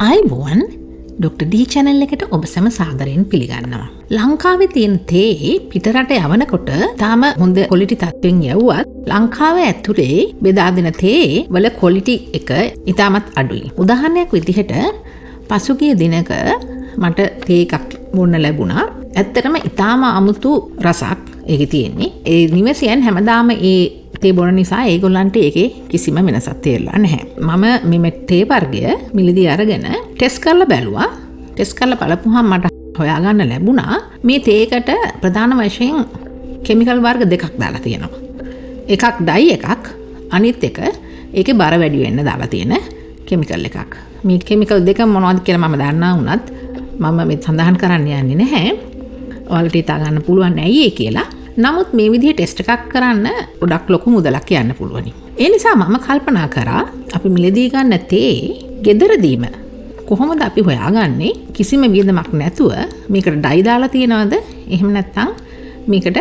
අයිබෝන් ඩොක්ටර් ඩී channel එකට ඔබ සැම සාදරයෙන් පිළිගන්නවා. ලංකාවේ තියෙන තේ පිටරට යවනකොට තාම හොඳ quality තත්ත්වයෙන් යවුවත් ලංකාවේ ඇතුලේ බෙදා දෙන තේ වල quality එක ඉතාමත් අඩුයි. උදාහරණයක් විදිහට පසුගිය දිනක මට තේ එකක් බොන්න ලැබුණා. ඇත්තටම ඉතාම අමුතු රසක් ඒකේ තියෙන්නේ. ඒ නිවසෙන් හැමදාම ඒ තේ බොන නිසා ඒගොල්ලන්ට ඒකේ කිසිම වෙනසක් තේරෙලා නැහැ. මම මේ තේ වර්ගය මිලදී අරගෙන ටෙස්ට් කරලා බැලුවා. ටෙස්ට් කරලා බලපුවහම මට හොයාගන්න ලැබුණා මේ තේකට ප්‍රධාන වශයෙන් කිමිකල් වර්ග දෙකක් දාලා තියෙනවා. එකක් ඩයි එකක්, අනිත් එක ඒකේ බර වැඩි වෙන්න දාලා තියෙන කිමිකල් එකක්. මේ කිමිකල් දෙක මොනවද කියලා මම දන්නා වුණත් මම මේ සඳහන් කරන්න යන්නේ නැහැ. ඔයාලට හිතා ගන්න පුළුවන් ඇයි ඒ කියලා. නමුත් මේ විදිහේ ටෙස්ට් එකක් කරන්න ගොඩක් ලොකු මුදලක් යන්න පුළුවනි. ඒ නිසා මම කල්පනා කරා අපි මිලදී ගන්න තේ ගෙදරදීම කොහොමද අපි හොයාගන්නේ කිසිම වියදමක් නැතුව මේකට ඩයි දාලා තියනවද එහෙම නැත්නම් මේකට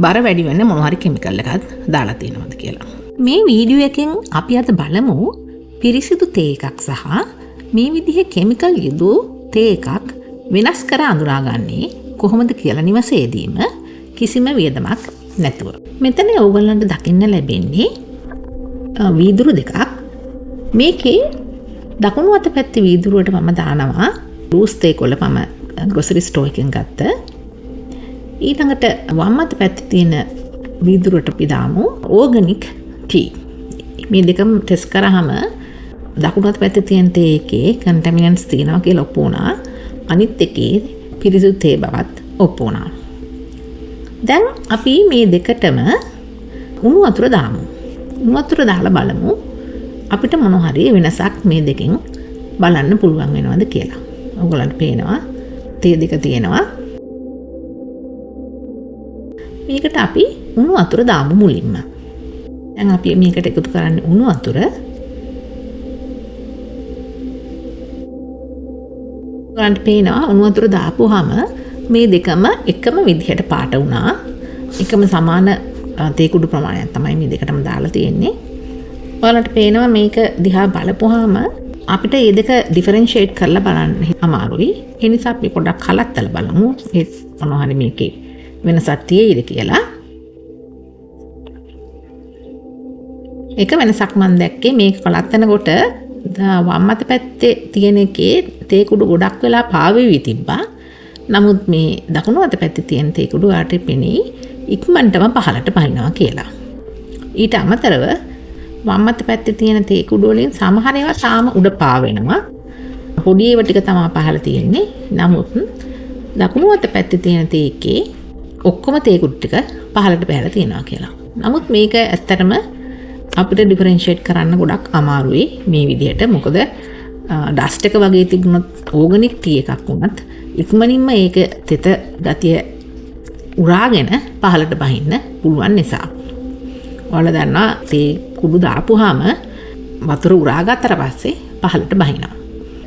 බර වැඩි වෙන්න මොන හරි කිමිකල් එකක් දාලා තියනවද කියලා. මේ වීඩියෝ එකෙන් අපි අද බලමු පිරිසිදු තේ එකක් සහ මේ විදිහේ කිමිකල් යුතු තේ එකක් වෙනස් කර අඳුරාගන්නේ කොහොමද කියලා නිවසේදීම කිසිම වියදමක් නැතුව. මෙතන ඕගොල්ලන්ට දකින්න ලැබෙන්නේ වීදුරු දෙකක්. මේකේ දකුණු අත පැත්තේ වීදුරුවට මම දානවා ලූස් තේ කොළ මම ග්‍රොසරි ස්ටෝර් එකෙන් ගත්ත. ඊළඟට වම් අත පැත්තේ තියෙන වීදුරුවට අපි දාමු ඕගනික් ටී. මේ දෙකම ටෙස්ට් කරාම දකුණු අත පැත්තේ තියෙන තේ එකේ contaminants තියෙනවා කියලා ඔප්පු වුණා. අනිත් එකේ පිරිසිදු තේ බවත් ඔප්පු වුණා. දැන් අපි මේ දෙකටම උණු වතුර දාමු. උණු වතුර දාලා බලමු අපිට මොන හරි වෙනසක් මේ දෙකෙන් බලන්න පුළුවන් වෙනවද කියලා. ඔයගොල්ලන්ට පේනවා තේ දෙක තියෙනවා. මේකට අපි උණු වතුර දාමු මුලින්ම. දැන් අපි මේකට එකතු කරන්නේ උණු වතුර. ඔයගොල්ලන්ට පේනවා උණු වතුර දාපුවාම මේ දෙකම එකම විදිහට පාට වුණා. එකම සමාන තේ කුඩු ප්‍රමාණයක් තමයි මේ දෙකටම දාලා තියෙන්නේ. ඔයාලට පේනවා මේක දිහා බලපුවාම අපිට මේ දෙක ඩිෆරෙන්ෂিয়েට් කරලා බලන්න අමාරුයි. ඒ නිසා අපි පොඩ්ඩක් කලත්තලා බලමු. ඒ මොනවා හරි මේකේ වෙනසක් තියෙයිද කියලා. එක වෙනසක් මම දැක්කේ මේක කලත්තනකොට වම් අත පැත්තේ තියෙන එකේ තේ කුඩු ගොඩක් වෙලා පාවෙවි තිබ්බා. නමුත් මේ දකුණු අත පැත්තේ තියෙන තේ කුඩු ආට පෙනේ ඉක්මනටම පහළට පනිනවා කියලා. ඊට අමතරව වම් අත පැත්තේ තියෙන තේ කුඩු වලින් සමහර ඒවා තාම උඩ පාවෙනවා. පොඩි ඒවා ටික තමයි පහළ තියෙන්නේ. නමුත් දකුණු අත පැත්තේ තියෙන තේ එකේ ඔක්කොම තේ කුඩු ටික පහළට පහළ තියෙනවා කියලා. නමුත් මේක ඇත්තටම අපිට ඩිෆරෙන්ෂিয়েට් කරන්න ගොඩක් අමාරුයි මේ විදිහට. මොකද ඩස්ට් එක වගේ තිබුණොත් ඕගනික් ටී එකක් වුණත් ඉක්මනින්ම ඒක තෙත ගතිය උරාගෙන පහළට බහින්න පුළුවන් නිසා. ඔයාලා දන්නවා තේ කුඩු දාපුවාම වතුර උරාගත්තට පස්සේ පහළට බහිනවා.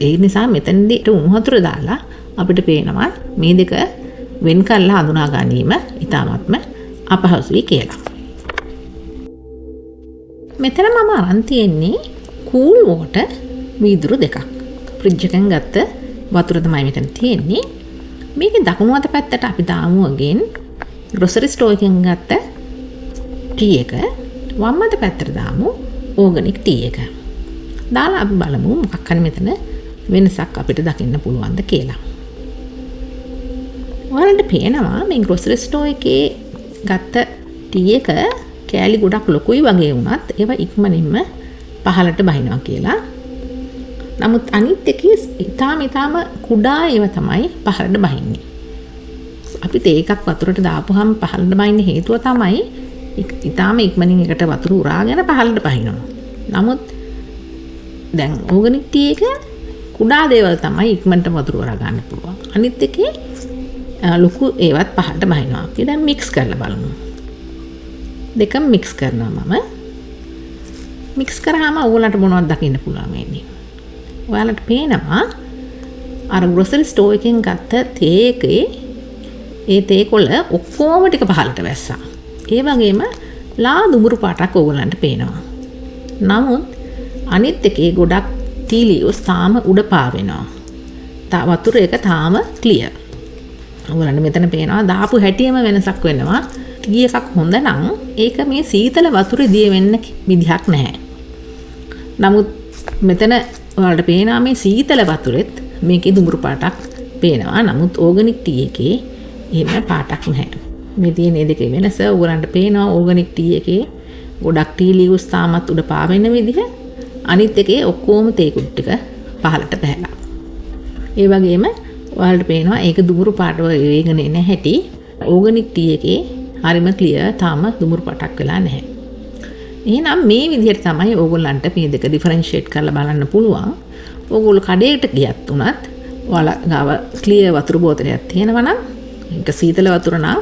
ඒ නිසා මෙතනදී උණු වතුර දාලා අපිට පේනවා මේ දෙක වෙන් කරලා හඳුනා ගැනීම ඉතාමත්ම අපහසුයි කියලා. මෙතන මම අරන් තියෙන්නේ කූල් වෝටර් වීදුරු දෙකක්. ෆ්‍රිජ් එකෙන් ගත්ත වතුර තමයි මෙතන තියෙන්නේ. මේකේ දකුණු අත පැත්තට අපි දාමු again ග්‍රොසරි ස්ටෝර් එකෙන් ගත්ත ටී එක. වම් අත පැත්තට දාමු ඕගනික් ටී එක. දාලා අපි බලමු මොකක් හරි මෙතන වෙනසක් අපිට දකින්න පුළුවන්ද කියලා. ඔයාලට පේනවා මේ ග්‍රොසරි ස්ටෝර් එකේ ගත්ත ටී එක කෑලි ගොඩක් ලොකුයි වගේ වුණත් ඒවා ඉක්මනින්ම පහළට බහිනවා කියලා. නමුත් අනිත් එකේ ඊටාම කුඩා ඒවා තමයි පහළට බහින්නේ. අපි තේ එකක් වතුරට දාපුවාම පහළට බහින්න හේතුව තමයි ඊටාම ඉක්මනින් එකට වතුර උරාගෙන පහළට බහිනවා. නමුත් දැන් ඕගනික් ටී එක කුඩා දේවල් තමයි ඉක්මනට වතුර උරා ගන්න පුළුවන්. අනිත් එකේ ලොකු ඒවත් පහළට බහිනවා. අපි දැන් මික්ස් කරලා බලමු. දෙකම මික්ස් කරනවා මම. මික්ස් කරාම ඕගොල්ලන්ට මොනවද දකින්න පුළුවන් වෙන්නේ? ඔයාලට පේනවා අර ග්‍රොසරි ස්ටෝර් එකෙන් ගත්ත තේ එකේ ඒ තේ කොළ ඔක්කොම ටික පහළට වැස්සා. ඒ වගේම ලා දුඹුරු පාටක් ඕගොල්ලන්ට පේනවා. නමුත් අනිත් එකේ ගොඩක් tea leaves තාම උඩ පාවෙනවා. වතුර එක තාම clear. ඔයගොල්ලන්ට මෙතන පේනවා දාපු හැටියෙම වෙනසක් වෙනවා. ටී එකක් හොඳ නම් ඒක මේ සීතල වතුරේ දිය වෙන්න විදිහක් නැහැ. නමුත් මෙතන ඔයාලට පේනවා මේ සීතල වතුරෙත් මේකේ දුඹුරු පාටක් පේනවා. නමුත් ඕගනික් ටී එකේ එහෙම පාටක් නැහැ. මේ තියෙන දෙකේ වෙනස ඔයගොල්ලන්ට පේනවා ඕගනික් ටී එකේ ගොඩක් ටී ලීව්ස් තාමත් උඩ පාවෙන විදිහ. අනිත් එකේ ඔක්කොම තේ කුඩු ටික පහළට පැහැලා. ඒ වගේම ඔයාලට පේනවා ඒක දුඹුරු පාට වේගන එන හැටි ඕගනික් ටී එකේ හරිම ක්ලියර් තාම දුඹුරු පාටක් වෙලා නැහැ. එහෙනම් මේ විදිහට තමයි ඕගොල්ලන්ට මේ දෙක ඩිෆරෙන්ෂিয়েට් කරලා බලන්න පුළුවන්. ඕගොල්ලෝ කඩේට ගියත් උනත් ඔයාලා ගාව ක්ලියර් වතුර බෝතලයක් තියෙනවා නම් ඒක සීතල වතුර නම්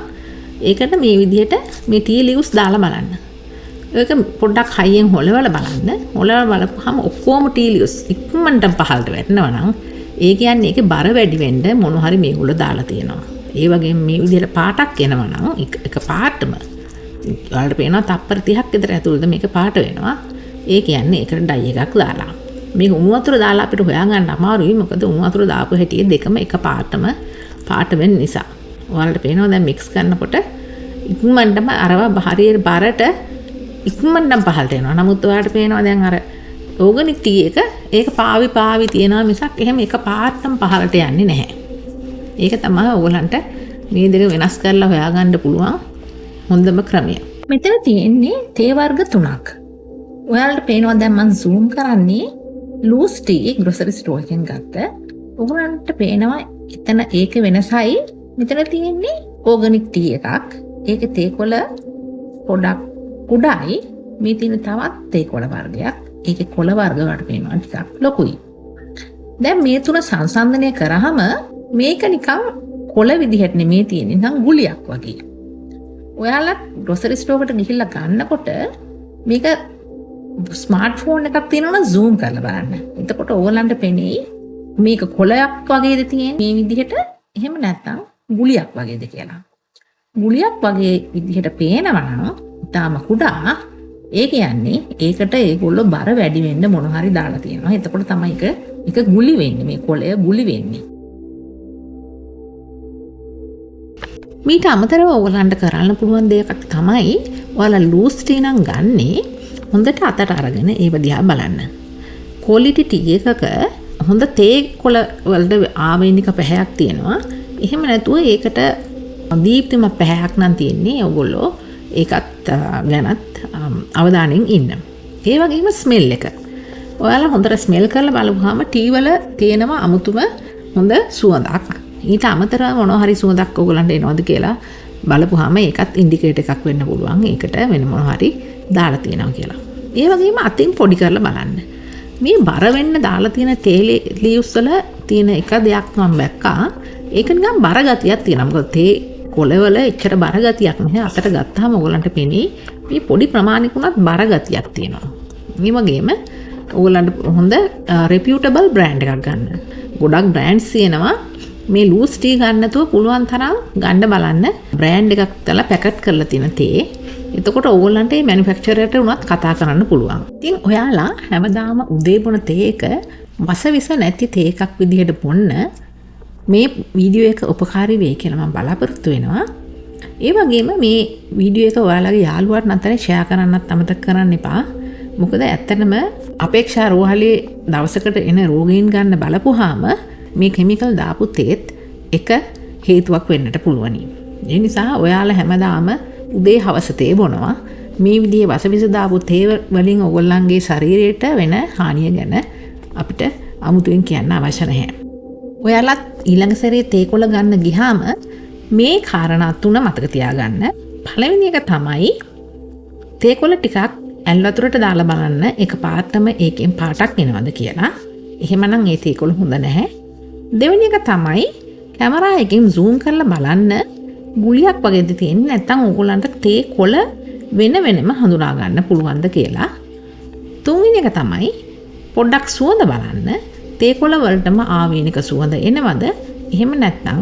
ඒකට මේ විදිහට මේ ටී ලීව්ස් දාලා බලන්න. ඒක පොඩ්ඩක් හයියෙන් හොලවලා බලන්න. හොලවලා බලපුවාම ඔක්කොම ටී ලීව්ස් ඉක්මනට පහළට වැටෙනවා නම් ඒ කියන්නේ ඒකේ බර වැඩි වෙන්න මොන හරි මේගොල්ලෝ දාලා තියෙනවා. ඒ වගේම මේ විදිහට පාටක් එනවා නම් එක පාටම ඔයාලට පේනවා තප්පර 30ක් විතර ඇතුළත මේක පාට වෙනවා. ඒ කියන්නේ ඒකට ඩයි එකක් දාලා. මේක උණු වතුර දාලා අපිට හොයාගන්න අමාරුයි. මොකද උණු වතුර දාපු හැටියේ දෙකම එක පාටම පාට වෙන නිසා. ඔයාලට පේනවා දැන් මික්ස් කරනකොට ඉක්මනටම අරවා හරියට බරට ඉක්මනටම පහළට එනවා. නමුත් ඔයාලට පේනවා දැන් අර ඕගනික් ටී එක ඒක පාවි තියනවා මිසක් එහෙම එක පාටම පහළට යන්නේ නැහැ. ඒක තමයි ඔයගලන්ට මේ දෙක වෙනස් කරලා හොයාගන්න පුළුවන් හොඳම ක්‍රමය. මෙතන තියෙන්නේ තේ වර්ග 3ක්. ඔයාලට පේනවා දැන් මම zoom කරන්නේ loose tea grocery store එකෙන් ගත්ත. ඔයගලන්ට පේනවා එතන ඒක වෙනසයි. මෙතන තියෙන්නේ ඕගනික් ටී එකක්. ඒකේ තේ කොළ පොඩක් කුඩායි. මේ තියෙන තවත් තේ කොළ වර්ගයක්. ඒකේ කොළ වර්ග වලට පේනවා ටිකක් ලොකුයි. දැන් මේ තුන සංසන්දනය කරාම මේක නිකන් කොළ විදිහට නෙමෙයි තියෙන්නේ නිකන් ගුලියක් වගේ. ඔයාලා ග්‍රොසරි ස්ටෝර් එකට ගිහිල්ලා ගන්නකොට මේක ස්මාර්ට්ෆෝන් එකක් තියෙනවා නම් zoom කරලා බලන්න. එතකොට ඕගලන්ට පෙනෙයි මේක කොළයක් වගේද තියෙන්නේ මේ විදිහට එහෙම නැත්නම් ගුලියක් වගේද කියලා. ගුලියක් වගේ විදිහට පේනවා නම් තාම කුඩා. ඒ කියන්නේ ඒකට ඒගොල්ලෝ බර වැඩි වෙන්න මොන හරි දාලා තියෙනවා. එතකොට තමයි ඒක ගුලි වෙන්නේ. මේ කොළය ගුලි වෙන්නේ. මීට අමතරව ඔයගලන්ට කරන්න පුළුවන් දෙයක් තමයි ඔයාලා ලූස් ටී නම් ගන්නේ හොඳට අතට අරගෙන ඒව දිහා බලන්න. ක්වොලිටි ටී එකක හොඳ තේ කොළ වලට ආවේනික පැහැයක් තියෙනවා. එහෙම නැතුව ඒකට දීප්තිමත් පැහැයක් නම් තියෙන්නේ. ඔයගොල්ලෝ ඒකත් ගැනත් අවධානයෙන් ඉන්න. ඒ වගේම ස්මෙල් එක. ඔයාලා හොඳට ස්මෙල් කරලා බලුවාම ටී වල තියෙනවා අමුතුම හොඳ සුවඳක්. ඊට අමතරව මොනවා හරි සුවඳක් ඔයගලන්ට එනවද කියලා බලපුවාම ඒකත් ඉන්ඩිකේටර් එකක් වෙන්න පුළුවන්. ඒකට වෙන මොනවා හරි දාලා තියෙනවා කියලා. ඒ වගේම අතින් පොඩි කරලා බලන්න. මේ බර වෙන්න දාලා තියෙන තේ ලීව්ස් වල තියෙන එක දෙයක් මම දැක්කා. ඒක නිකන් බර ගතියක් තියෙනවා. මොකද තේ කොළවල එච්චර බර ගතියක් නැහැ. අතට ගත්තාම ඔයගලන්ට පෙනේ මේ පොඩි ප්‍රමාණිකුණත් බර ගතියක් තියෙනවා. මේ වගේම ඔයගලන්ට හොඳ reputable brand එකක් ගන්න. ගොඩක් brands තියෙනවා. මේ ලූස් ටී ගන්න නැතුව පුළුවන් තරම් ගන්න බලන්න බ්‍රෑන්ඩ් එකක් දාලා පැකට් කරලා තියෙන තේ. එතකොට ඕගොල්ලන්ට මේ මැනුෆැක්චරර්ට උනත් කතා කරන්න පුළුවන්. ඉතින් ඔයාලා හැමදාම උදේ බොන තේ එක වසවිස නැති තේ එකක් විදිහට බොන්න මේ වීඩියෝ එක උපකාරී වෙයි කියලා මම බලාපොරොත්තු වෙනවා. ඒ වගේම මේ වීඩියෝ එක ඔයාලගේ යාළුවාට අතර ෂෙයා කරන්නත් අමතක කරන්න එපා. මොකද ඇත්තටම අපේක්ෂා රෝහලේ දවසකට එන රෝගීන් ගන්න බලපුවාම මේ කෙමිකල් දාපු තේත් එක හේතුවක් වෙන්නට පුළුවනි. ඒ නිසා ඔයාලා හැමදාම උදේ හවස තේ බොනවා. මේ විදිහේ වසවිස දාපු තේ වලින් ඔයගොල්ලන්ගේ ශරීරයට වෙන හානිය ගැන අපිට අමුතුවෙන් කියන්න අවශ්‍ය නැහැ. ඔයාලත් ඊළඟ සැරේ තේ කොළ ගන්න ගියාම මේ කාරණා තුන මතක තියාගන්න. පළවෙනි එක තමයි තේ කොළ ටිකක් ඇල් වතුරට දාලා බලන්න එක පාටම ඒකෙන් පාටක් එනවද කියලා. එහෙමනම් ඒ තේ කොළ හොඳ නැහැ. දෙවෙනි එක තමයි කැමරා එකෙන් zoom කරලා බලන්න ගුලියක් වගේද තියෙන්නේ නැත්නම් ඕගොල්ලන්ට තේ කොළ වෙන වෙනම හඳුනා ගන්න පුළුවන්ද කියලා. තුන්වෙනි එක තමයි පොඩ්ඩක් සුවඳ බලන්න තේ කොළ වලටම ආවේනික සුවඳ එනවද එහෙම නැත්නම්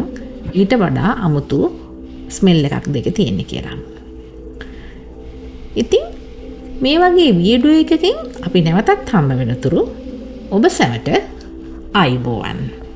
ඊට වඩා අමුතු ස්මෙල් එකක් දෙක තියෙන්නේ කියලා. ඉතින් මේ වගේ වීඩියෝ එකකින් අපි නැවතත් හම්බ වෙනතුරු ඔබ සැමට අයිබෝවන්.